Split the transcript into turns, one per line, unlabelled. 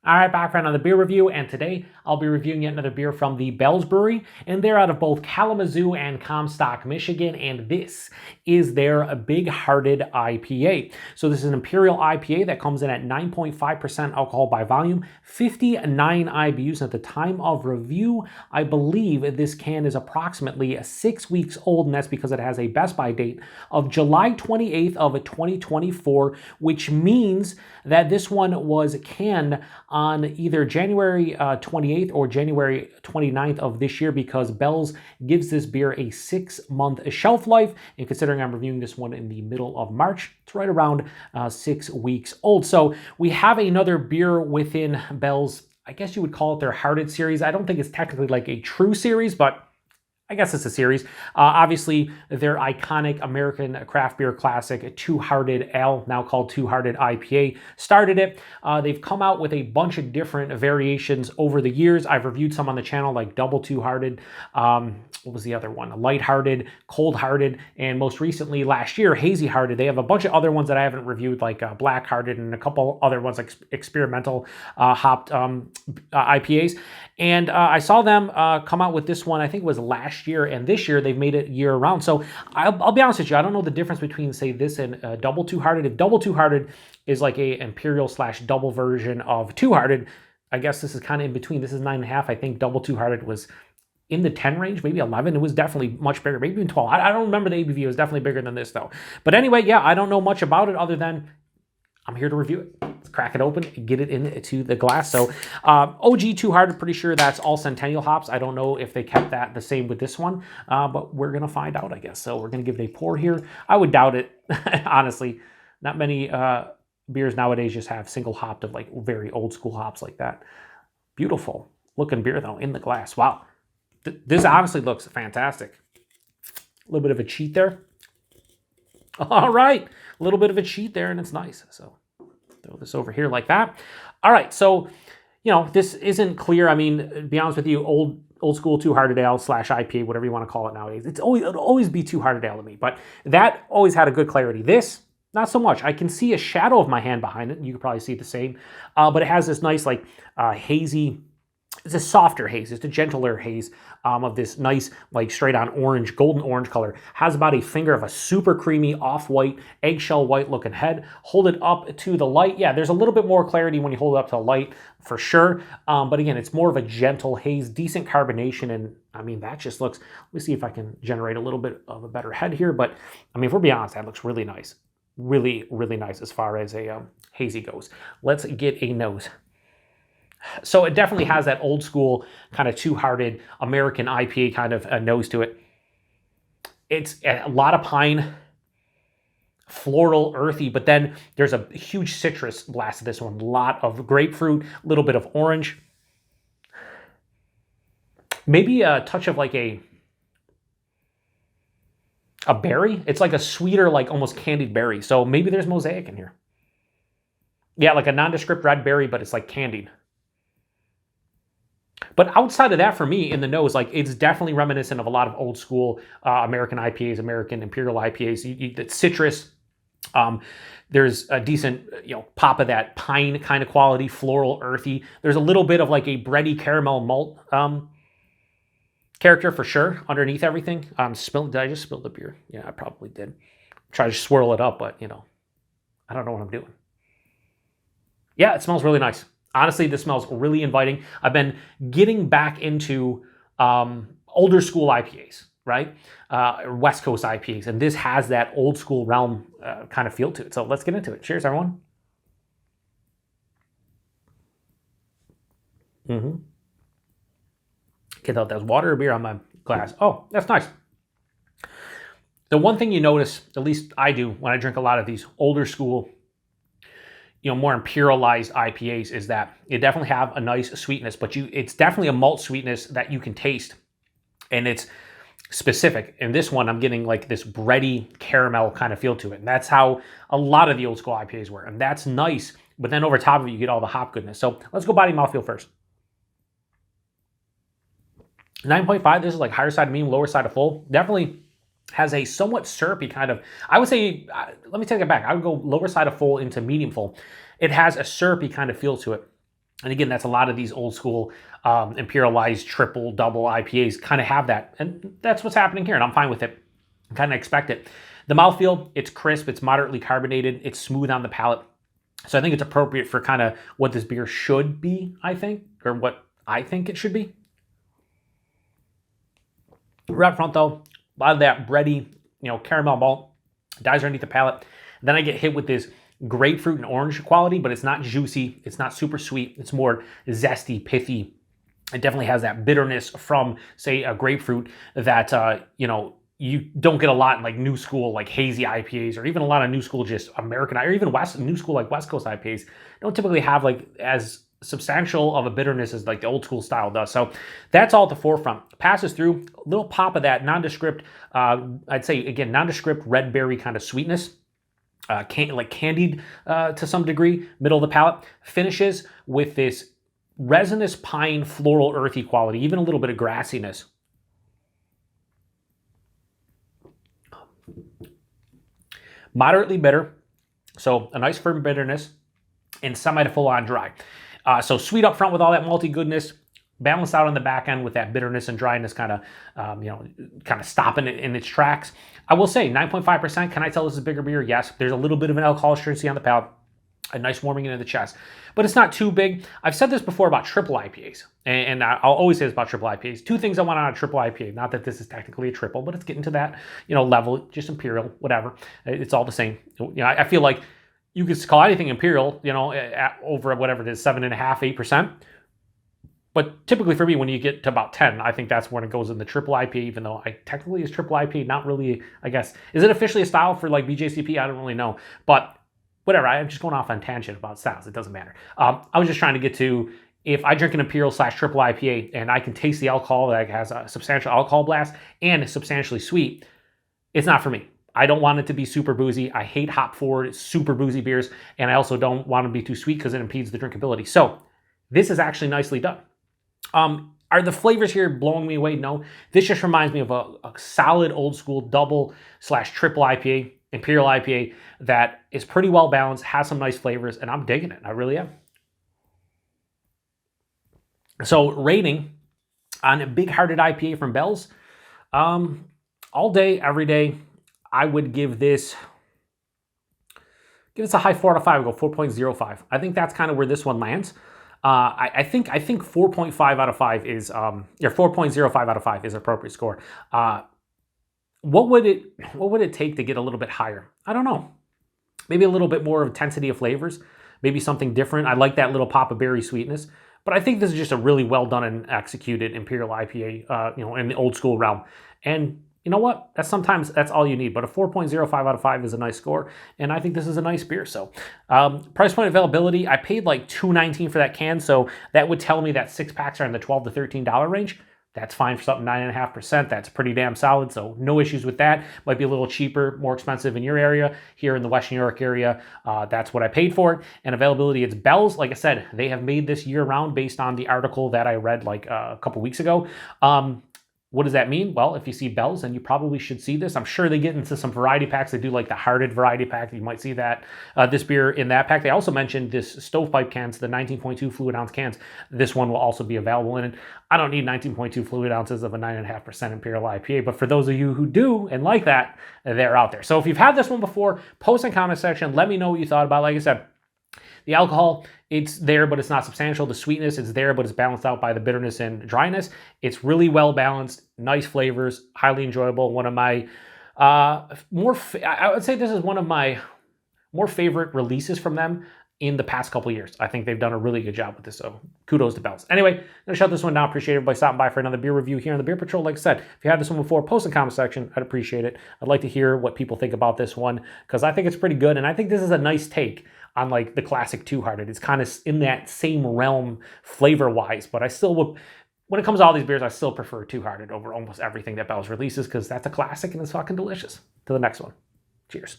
All right, back for another beer review, and today I'll be reviewing yet another beer from the Bell's Brewery, and they're out of both Kalamazoo and Comstock, Michigan, and this is their Big Hearted IPA. So this is an Imperial IPA that comes in at 9.5% alcohol by volume, 59 IBUs. At the time of review, I believe this can is approximately 6 weeks old, and that's because it has a Best By date of July 28th of 2024, which means that this one was canned on either January 28th or January 29th of this year, because Bell's gives this beer a 6-month shelf life. And considering I'm reviewing this one in the middle of March, it's right around 6 weeks old. So we have another beer within Bell's, I guess you would call it their Hearted series. I don't think it's technically like a true series, but I guess it's a series. Obviously, their iconic American craft beer classic, Two Hearted Ale, now called Two Hearted IPA, started it. They've come out with a bunch of different variations over the years. I've reviewed some on the channel, like Double Two Hearted. What was the other one? Light-Hearted, Cold-Hearted, and most recently, last year, Hazy Hearted. They have a bunch of other ones that I haven't reviewed, like Black Hearted and a couple other ones, like experimental hopped IPAs. And I saw them come out with this one, I think it was last year, and this year they've made it year round. So I'll be honest with you, I don't know the difference between, say, this and Double Two Hearted. If Double Two Hearted is like a Imperial / double version of Two Hearted, I guess this is kind of in between. This is 9.5. I think Double Two Hearted was in the 10 range, maybe 11. It was definitely much bigger, maybe even 12. I don't remember the ABV. It was definitely bigger than this, though. But anyway, yeah, I don't know much about it other than I'm here to review it. Let's crack it open and get it into the glass. So OG Two Hearted, pretty sure that's all Centennial hops. I don't know if they kept that the same with this one, but we're going to find out, I guess. So we're going to give it a pour here. I would doubt it, honestly. Not many beers nowadays just have single hopped of like very old school hops like that. Beautiful looking beer, though, in the glass. Wow. This honestly looks fantastic. A little bit of a cheat there. All right, a little bit of a cheat there, and it's nice. So throw this over here like that. All right, so, you know, this isn't clear. I mean, to be honest with you, old school Two Hearted Ale / IPA, whatever you want to call it nowadays, it'll always be Two Hearted Ale to me, but that always had a good clarity. This, not so much. I can see a shadow of my hand behind it. You could probably see the same, but it has this nice, like, hazy. It's a softer haze. It's a gentler haze of this nice, like, straight on orange, golden orange color. Has about a finger of a super creamy, off-white, eggshell white looking head. Hold it up to the light. Yeah, there's a little bit more clarity when you hold it up to the light, for sure. But again, it's more of a gentle haze, decent carbonation. And I mean, that just looks, let me see if I can generate a little bit of a better head here. But I mean, if we're being honest, that looks really nice. Really, really nice as far as a hazy goes. Let's get a nose. So it definitely has that old school kind of Two Hearted American IPA kind of nose to it. It's a lot of pine, floral, earthy, but then there's a huge citrus blast of this one. A lot of grapefruit, a little bit of orange. Maybe a touch of like a berry. It's like a sweeter, like almost candied berry. So maybe there's mosaic in here. Yeah, like a nondescript red berry, but it's like candied. But outside of that, for me, in the nose, like, it's definitely reminiscent of a lot of old school American IPAs, American Imperial IPAs. It's citrus. There's a decent, pop of that pine kind of quality, floral, earthy. There's a little bit of like a bready caramel malt character for sure underneath everything. Did I just spill the beer? Yeah, I probably did. Try to swirl it up, but I don't know what I'm doing. Yeah, it smells really nice. Honestly, this smells really inviting. I've been getting back into older school IPAs, right? West Coast IPAs. And this has that old school realm kind of feel to it. So let's get into it. Cheers, everyone. Okay, thought that was water or beer on my glass. Oh, that's nice. The one thing you notice, at least I do when I drink a lot of these older school, more imperialized IPAs, is that you definitely have a nice sweetness, but it's definitely a malt sweetness that you can taste, and it's specific. In this one, I'm getting like this bready caramel kind of feel to it, and that's how a lot of the old school IPAs were, and that's nice. But then over top of it, you get all the hop goodness. So let's go body mouthfeel first. 9.5. This is like higher side of medium, lower side of full. Definitely has a somewhat syrupy kind of, I would say, let me take it back. I would go lower side of full into medium full. It has a syrupy kind of feel to it. And again, that's a lot of these old school imperialized triple, double IPAs kind of have that. And that's what's happening here, and I'm fine with it. Kind of expect it. The mouthfeel, it's crisp, it's moderately carbonated, it's smooth on the palate. So I think it's appropriate for kind of what this beer should be, I think, or what I think it should be. Right up front, though, a lot of that bready, caramel malt dies underneath the palate. Then I get hit with this grapefruit and orange quality, but it's not juicy. It's not super sweet. It's more zesty, pithy. It definitely has that bitterness from, say, a grapefruit that, you don't get a lot in like new school, like hazy IPAs, or even a lot of new school, just American, or even new school, like West Coast IPAs don't typically have like as substantial of a bitterness as like the old school style does. So that's all at the forefront. Passes through, a little pop of that nondescript, I'd say again, nondescript red berry kind of sweetness. Like candied to some degree, middle of the palate. Finishes with this resinous pine, floral, earthy quality, even a little bit of grassiness. Moderately bitter, so a nice firm bitterness, and semi to full on dry. So sweet up front with all that malty goodness, balanced out on the back end with that bitterness and dryness kind of stopping it in its tracks. I will say 9.5%. Can I tell this is a bigger beer? Yes. There's a little bit of an alcohol astringency on the palate, a nice warming into the chest, but it's not too big. I've said this before about triple IPAs, and I'll always say this about triple IPAs. Two things I want on a triple IPA. Not that this is technically a triple, but it's getting to that level, just Imperial, whatever. It's all the same. I feel like you could call anything Imperial, at over whatever it is, 7.5%, 8%. But typically for me, when you get to about 10, I think that's when it goes in the triple IPA, even though technically is triple IPA, not really, I guess. Is it officially a style for like BJCP? I don't really know. But whatever, I'm just going off on tangent about styles. It doesn't matter. I was just trying to get to, if I drink an Imperial / triple IPA and I can taste the alcohol that has a substantial alcohol blast and is substantially sweet, it's not for me. I don't want it to be super boozy. I hate hop forward, super boozy beers. And I also don't want it to be too sweet because it impedes the drinkability. So this is actually nicely done. Are the flavors here blowing me away? No. This just reminds me of a solid old school double / triple IPA, Imperial IPA, that is pretty well balanced, has some nice flavors, and I'm digging it. I really am. So rating on a Big Hearted IPA from Bell's, all day, every day, I would give this a high 4 out of 5. I go 4.05. I think that's kind of where this one lands. I think 4.5 out of 5 is 4.05 out of 5 is an appropriate score. What would it take to get a little bit higher? I don't know. Maybe a little bit more intensity of flavors. Maybe something different. I like that little pop of berry sweetness. But I think this is just a really well done and executed Imperial IPA, in the old school realm. And you know what? That's all you need. But a 4.05 out of 5 is a nice score, and I think this is a nice beer. So, price point availability, I paid like $2.19 for that can, so that would tell me that 6-packs are in the $12 to $13 range. That's fine for something 9.5%. That's pretty damn solid, so no issues with that. Might be a little cheaper, more expensive in your area. Here in the West New York area, that's what I paid for it. And availability, it's Bell's. Like I said, they have made this year-round based on the article that I read like a couple weeks ago. What does that mean? Well, if you see Bell's, then you probably should see this. I'm sure they get into some variety packs. They do like the Hearted variety pack. You might see that this beer in that pack. They also mentioned this stovepipe cans, the 19.2 fluid ounce cans. This one will also be available in it. I don't need 19.2 fluid ounces of a 9.5% Imperial IPA, but for those of you who do and like that, they're out there. So if you've had this one before, post in the comment section. Let me know what you thought about it. Like I said, the alcohol, it's there, but it's not substantial. The sweetness, it's there, but it's balanced out by the bitterness and dryness. It's really well balanced, nice flavors, highly enjoyable. One of my I would say this is one of my more favorite releases from them in the past couple years. I think they've done a really good job with this, so kudos to Bell's. Anyway, I'm going to shut this one down. Appreciate everybody stopping by for another beer review here on the Beer Patrol. Like I said, if you had this one before, post in the comment section. I'd appreciate it. I'd like to hear what people think about this one, because I think it's pretty good, and I think this is a nice take on like the classic Two Hearted. It's kind of in that same realm flavor-wise, but I still would, when it comes to all these beers, I still prefer Two Hearted over almost everything that Bell's releases, because that's a classic and it's fucking delicious. To the next one. Cheers.